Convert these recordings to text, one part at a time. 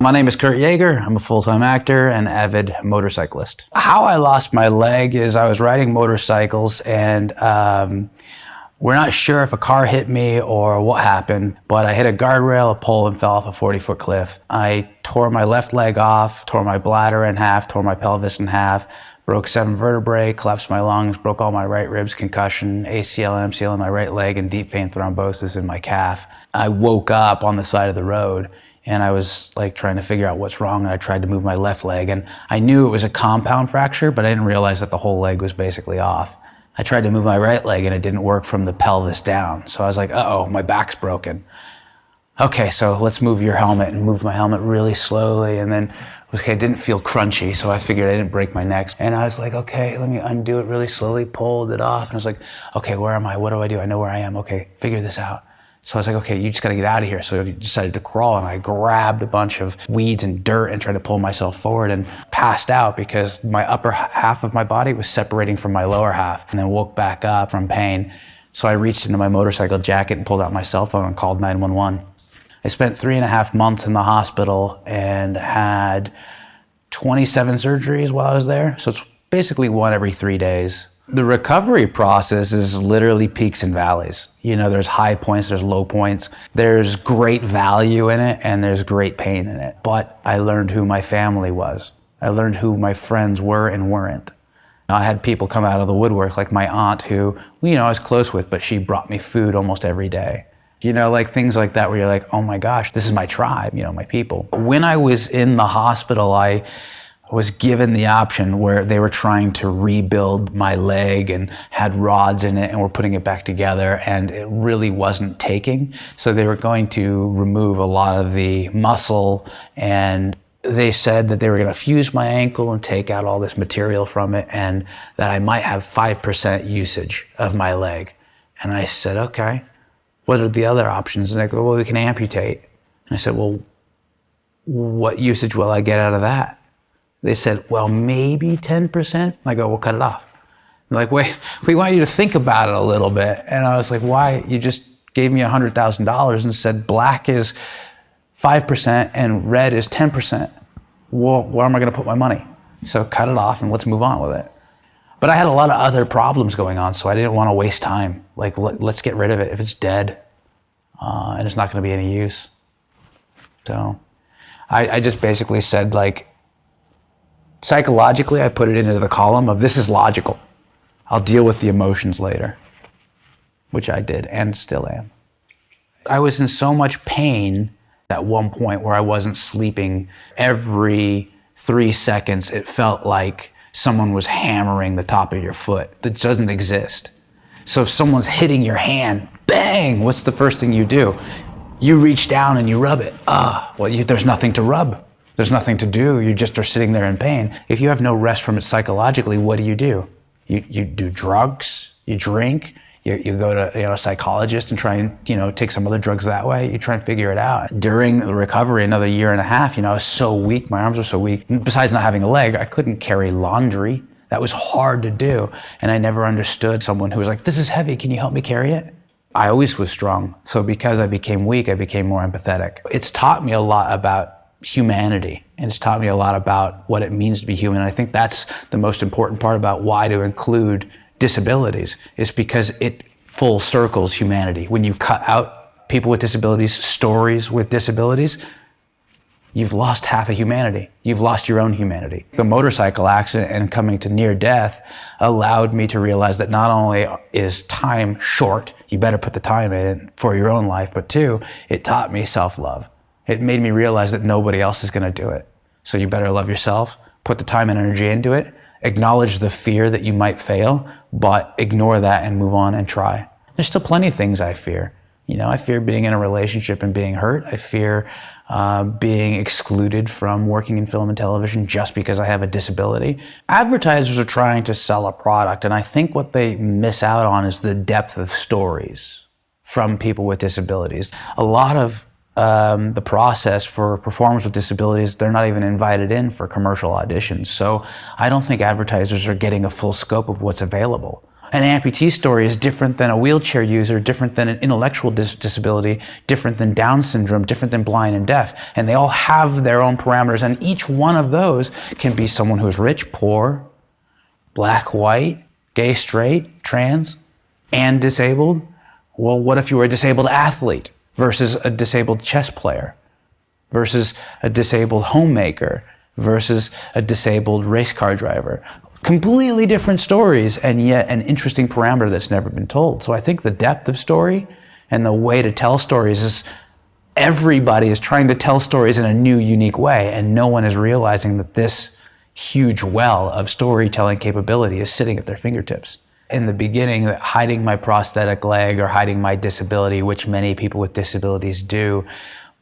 My name is Kurt Yaeger. I'm a full-time actor and avid motorcyclist. How I lost my leg is I was riding motorcycles and we're not sure if a car hit me or what happened, but I hit a guardrail, a pole, and fell off a 40-foot cliff. I tore my left leg off, tore my bladder in half, tore my pelvis in half, broke 7 vertebrae, collapsed my lungs, broke all my right ribs, concussion, ACL and MCL in my right leg, and deep vein thrombosis in my calf. I woke up on the side of the road and I was like trying to figure out what's wrong, and I tried to move my left leg, and I knew it was a compound fracture, but I didn't realize that the whole leg was basically off. I tried to move my right leg and it didn't work from the pelvis down. So I was like, uh-oh, my back's broken. Okay, so let's move your helmet, and move my helmet really slowly, and then, okay, it didn't feel crunchy, so I figured I didn't break my neck. And I was like, okay, let me undo it really slowly, pulled it off, and I was like, okay, where am I? What do? I know where I am. Okay, figure this out. So I was like, okay, you just gotta get out of here. So I decided to crawl, and I grabbed a bunch of weeds and dirt and tried to pull myself forward, and passed out because my upper half of my body was separating from my lower half, and then woke back up from pain. So I reached into my motorcycle jacket and pulled out my cell phone and called 911. I spent 3.5 months in the hospital and had 27 surgeries while I was there. So it's basically one every 3 days. The recovery process is literally peaks and valleys. You know, there's high points, there's low points. There's great value in it and there's great pain in it. But I learned who my family was. I learned who my friends were and weren't. I had people come out of the woodwork, like my aunt who, I was close with, but she brought me food almost every day. Like things like that where you're like, oh my gosh, this is my tribe, my people. When I was in the hospital, I was given the option where they were trying to rebuild my leg and had rods in it and were putting it back together, and it really wasn't taking. So they were going to remove a lot of the muscle, and they said that they were going to fuse my ankle and take out all this material from it, and that I might have 5% usage of my leg. And I said, okay, what are the other options? And they go, well, we can amputate. And I said, well, what usage will I get out of that? They said, well, maybe 10%. I go, well, cut it off. They're like, wait, we want you to think about it a little bit. And I was like, why? You just gave me $100,000 and said black is 5% and red is 10%. Well, where am I going to put my money? So cut it off and let's move on with it. But I had a lot of other problems going on, so I didn't want to waste time. Like, let's get rid of it if it's dead and it's not going to be any use. So I just basically said, like, psychologically, I put it into the column of this is logical. I'll deal with the emotions later, which I did and still am. I was in so much pain at one point where I wasn't sleeping. Every 3 seconds, it felt like someone was hammering the top of your foot. That doesn't exist. So if someone's hitting your hand, bang, what's the first thing you do? You reach down and you rub it. There's nothing to rub. There's nothing to do. You just are sitting there in pain. If you have no rest from it psychologically, what do? You do drugs, you drink, you go to a psychologist and try and take some other drugs that way. You try and figure it out. During the recovery, another 1.5 years, I was so weak, my arms were so weak. Besides not having a leg, I couldn't carry laundry. That was hard to do. And I never understood someone who was like, this is heavy, can you help me carry it? I always was strong. So because I became weak, I became more empathetic. It's taught me a lot about humanity, and it's taught me a lot about what it means to be human. And I think that's the most important part about why to include disabilities, is because it full circles humanity. When you cut out people with disabilities, stories with disabilities, you've lost half of humanity. You've lost your own humanity. The motorcycle accident and coming to near death allowed me to realize that not only is time short, you better put the time in for your own life, but 2, it taught me self-love. It made me realize that nobody else is going to do it. So you better love yourself, put the time and energy into it, acknowledge the fear that you might fail, but ignore that and move on and try. There's still plenty of things I fear. I fear being in a relationship and being hurt. I fear being excluded from working in film and television just because I have a disability. Advertisers are trying to sell a product, and I think what they miss out on is the depth of stories from people with disabilities. A lot of the process for performers with disabilities, they're not even invited in for commercial auditions. So I don't think advertisers are getting a full scope of what's available. An amputee story is different than a wheelchair user, different than an intellectual disability, different than Down syndrome, different than blind and deaf. And they all have their own parameters. And each one of those can be someone who's rich, poor, black, white, gay, straight, trans, and disabled. Well, what if you were a disabled athlete versus a disabled chess player versus a disabled homemaker versus a disabled race car driver? Completely different stories, and yet an interesting parameter that's never been told. So I think the depth of story and the way to tell stories is everybody is trying to tell stories in a new, unique way, and no one is realizing that this huge well of storytelling capability is sitting at their fingertips. In the beginning, hiding my prosthetic leg or hiding my disability, which many people with disabilities do,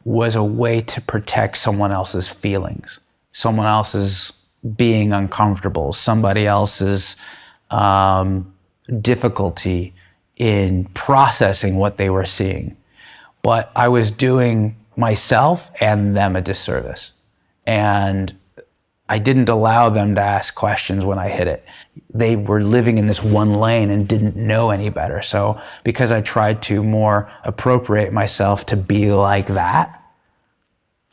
was a way to protect someone else's feelings, someone else's being uncomfortable, somebody else's difficulty in processing what they were seeing. But I was doing myself and them a disservice. And I didn't allow them to ask questions when I hit it. They were living in this one lane and didn't know any better. So because I tried to more appropriate myself to be like that,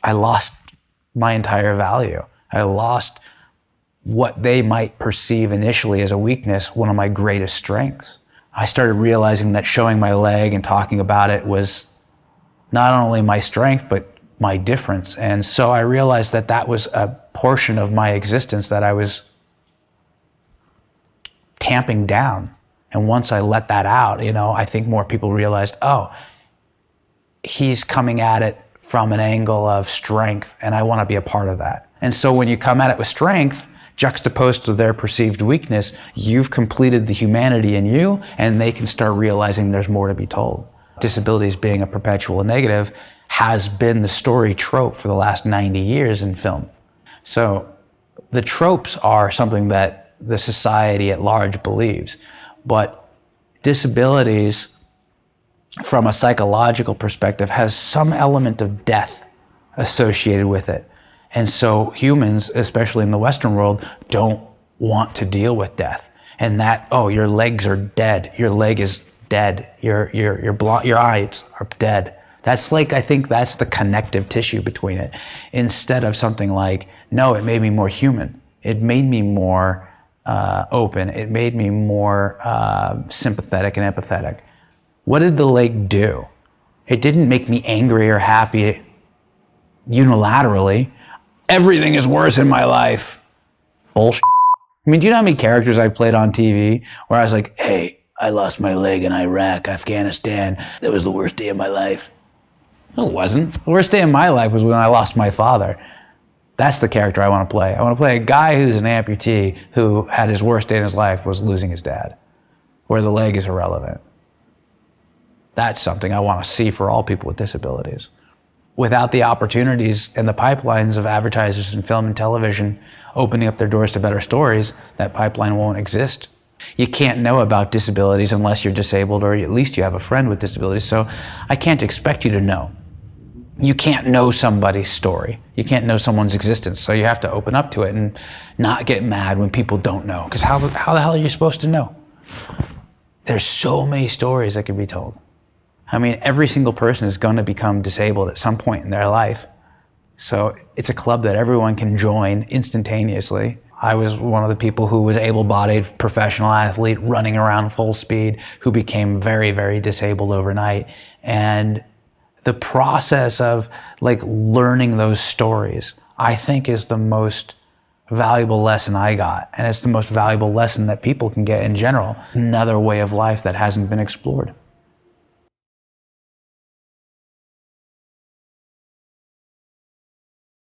I lost my entire value. I lost what they might perceive initially as a weakness, one of my greatest strengths. I started realizing that showing my leg and talking about it was not only my strength, but my difference. And so I realized that that was a portion of my existence that I was tamping down. And once I let that out, I think more people realized, oh, he's coming at it from an angle of strength, and I want to be a part of that. And so when you come at it with strength, juxtaposed to their perceived weakness, you've completed the humanity in you, and they can start realizing there's more to be told. Disabilities being a perpetual negative has been the story trope for the last 90 years in film. So the tropes are something that the society at large believes, but disabilities from a psychological perspective has some element of death associated with it. And so humans, especially in the Western world, don't want to deal with death. And that, oh, your legs are dead. Your leg is dead. Your eyes are dead. That's like, I think that's the connective tissue between it. Instead of something like, no, it made me more human. It made me more open. It made me more sympathetic and empathetic. What did the leg do? It didn't make me angry or happy unilaterally. Everything is worse in my life. Bullshit. I mean, do you know how many characters I've played on TV where I was like, hey, I lost my leg in Iraq, Afghanistan. That was the worst day of my life. No, it wasn't. The worst day of my life was when I lost my father. That's the character I want to play. I want to play a guy who's an amputee who had his worst day in his life was losing his dad, where the leg is irrelevant. That's something I want to see for all people with disabilities. Without the opportunities and the pipelines of advertisers in film and television opening up their doors to better stories, that pipeline won't exist. You can't know about disabilities unless you're disabled, or at least you have a friend with disabilities. So I can't expect you to know. You can't know somebody's story. You can't know someone's existence. So you have to open up to it and not get mad when people don't know. Because how the hell are you supposed to know? There's so many stories that can be told. I mean, every single person is going to become disabled at some point in their life. So it's a club that everyone can join instantaneously. I was one of the people who was able-bodied professional athlete running around full speed who became very, very disabled overnight. And the process of learning those stories, I think, is the most valuable lesson I got. And it's the most valuable lesson that people can get in general. Another way of life that hasn't been explored.